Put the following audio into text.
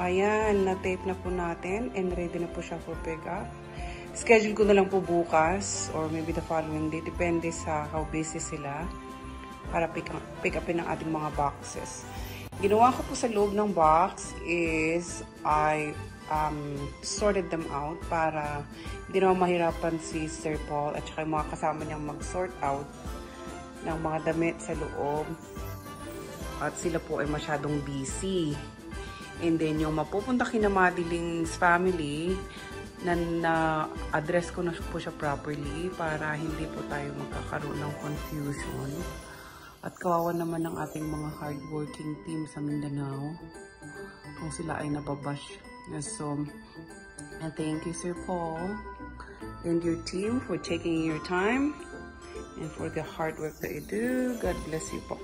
ayan, na-tape na po natin and ready na po siya for pick up. Schedule ko na lang po bukas or maybe the following day. Depende sa how busy sila para pick upin ang ating mga boxes. Ginawa ko po sa loob ng box is I sorted them out para hindi naman mahirapan si Sir Paul at saka yung mga kasama niyang mag-sort out ng mga damit sa loob. At sila po ay masyadong busy. And then, yung mapupunta kina Madeline's family, na-address ko na po siya properly para hindi po tayo magkakaroon ng confusion. At kawawa naman ng ating mga hardworking team sa Mindanao kung sila ay nababash. So, and thank you, Sir Paul and your team for taking your time and for the hard work that you do. God bless you po.